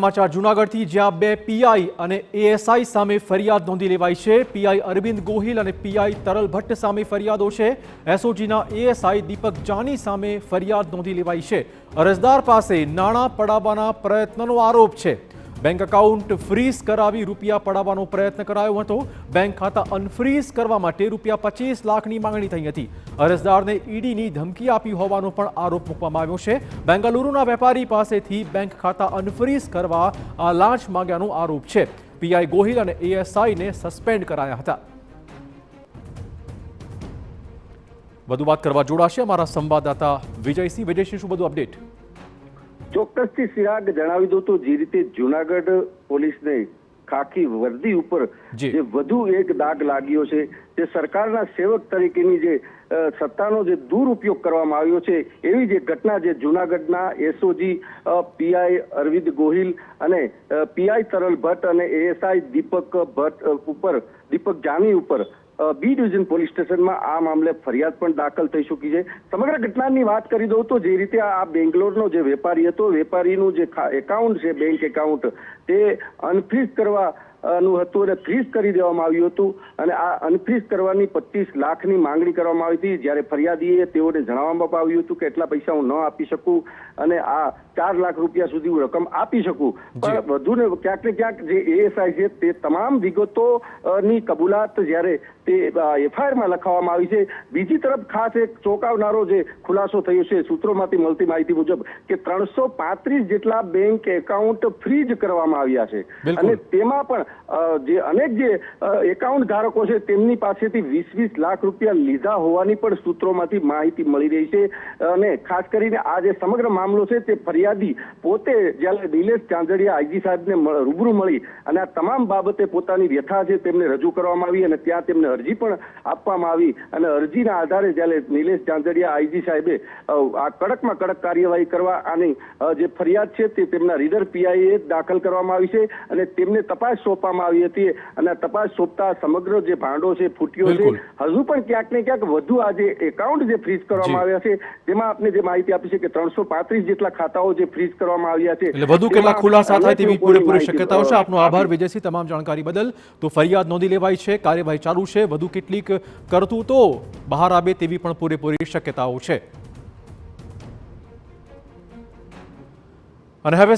સમાચાર જૂનાગઢથી જ્યાં બે પીઆઈ અને એએસઆઈ સામે ફરિયાદ નોંધી લેવાઈ છે। પીઆઈ અરવિંદ ગોહિલ અને પીઆઈ તરલ ભટ્ટ સામે ફરિયાદો છે। એસઓજીના એએસઆઈ દીપક જાની સામે ફરિયાદ નોંધી લેવાઈ છે। અરજદાર પાસે નાણાં પડાવવાના પ્રયત્નનો આરોપ છે। બેંક એકાઉન્ટ ફ્રીઝ કરાવી રૂપિયા પડાવવાનો પ્રયત્ન કરાયો હતો। બેંક ખાતા અનફ્રીઝ કરવા માટે રૂપિયા 25 લાખની માંગણી થઈ હતી। અરજદારને ઈડીની ધમકી આપી હોવાનો પણ આરોપ મૂકવામાં આવ્યો છે। બેંગલુરુના વેપારી પાસેથી બેંક ખાતા અનફ્રીઝ કરવા આ લાંચ માંગ્યાનો આરોપ છે। પીઆઈ ગોહિલ અને એએસઆઈને સસ્પેન્ડ કરાયા હતા। વધુ વાત કરવા જોડાશે અમારા સંવાદદાતા વિજયસિંહ। વિજયસિંહ, શું બધું અપડેટ? ચોક્કસથી સિરાગ જણાવી દઉં તો જે રીતે જૂનાગઢ પોલીસને ખાકી વર્દી ઉપર જે વધુ એક દાગ લાગ્યો છે, જે સરકારના સેવક તરીકેની જે સત્તાનો જે દુરુપયોગ કરવામાં આવ્યો છે, એવી જે ઘટના જે જૂનાગઢના એસઓજી પીઆઈ અરવિંદ ગોહિલ અને પીઆઈ તરલ ભટ્ટ અને એએસઆઈ દીપક જાની ઉપર બી ડિવિઝન પોલીસ સ્ટેશનમાં આ મામલે ફરિયાદ પણ દાખલ થઈ ચૂકી છે। સમગ્ર ઘટનાની વાત કરી દઉં તો જે રીતે આ બેંગ્લોરનો જે વેપારી હતો, વેપારીનું જે એકાઉન્ટ છે, બેંક એકાઉન્ટ, તે અનફ્રીઝ કરવાનું હતું અને ફ્રીઝ કરી દેવામાં આવ્યું હતું અને આ અનફ્રીઝ કરવાની 25 લાખની માંગણી કરવામાં આવી હતી। જ્યારે ફરિયાદીએ તેઓને જણાવવામાં આવ્યું હતું કે એટલા પૈસા હું ન આપી શકું અને આ 4 લાખ રૂપિયા સુધી હું રકમ આપી શકું, પણ વધુને ક્યાંક ને ક્યાંક જે એએસઆઈ છે તે તમામ વિગતોની કબૂલાત જ્યારે તે એફઆઈઆરમાં લખવામાં આવી છે। બીજી તરફ ખાસ એક ચોંકાવનારો જે ખુલાસો થયો છે સૂત્રોમાંથી મળતી માહિતી મુજબ કે 335 જેટલા બેંક એકાઉન્ટ ફ્રીઝ કરવામાં આવ્યા છે અને તેમાં પણ જે અનેક જે એકાઉન્ટ ધારકો છે તેમની પાસેથી 20-20 લાખ રૂપિયા લીધા હોવાની પણ સૂત્રોમાંથી માહિતી મળી રહી છે। અને ખાસ કરીને આ જે સમગ્ર મામલો છે તે ફરિયાદી પોતે જ્યારે નિલેશ ચાંદડિયા આઈજી સાહેબને રૂબરૂ મળી અને આ તમામ બાબતે પોતાની વ્યથા છે તેમને રજૂ કરવામાં આવી અને ત્યાં તેમને અરજી પણ આપવામાં આવી અને અરજીના આધારે જ્યારે નિલેશ ચાંદડિયા આઈજી સાહેબે આ કડકમાં કડક કાર્યવાહી કરવા આની જે ફરિયાદ છે તે તેમના રીડર પીઆઈએ દાખલ કરવામાં આવી છે અને તેમને તપાસ સોંપવામાં આવી હતી અને તપાસ સોંપતા સમગ્ર જે ભાંડો છે ફૂટ્યો છે। હજુ પણ ક્યાંક ને ક્યાંક વધુ આ જે એકાઉન્ટ જે ફ્રીઝ કરવામાં આવ્યા છે તેમાં આપને જે માહિતી આપી છે કે 335 જેટલા ખાતાઓ જે ફ્રીઝ કરવામાં આવ્યા છે, એટલે વધુ કેટલા ખુલાસા થાય તેવી પૂરેપૂરી શક્યતાઓ છે। આપનો આભાર વિજયસિંહ તમામ જાણકારી બદલ। તો ફરિયાદ નોંધી લેવાઈ છે, કાર્યવાહી ચાલુ છે, વધુ કેટલીક કરતૂતો બહાર આવે તેવી પણ પૂરેપૂરી શક્યતાઓ છે। અને હવે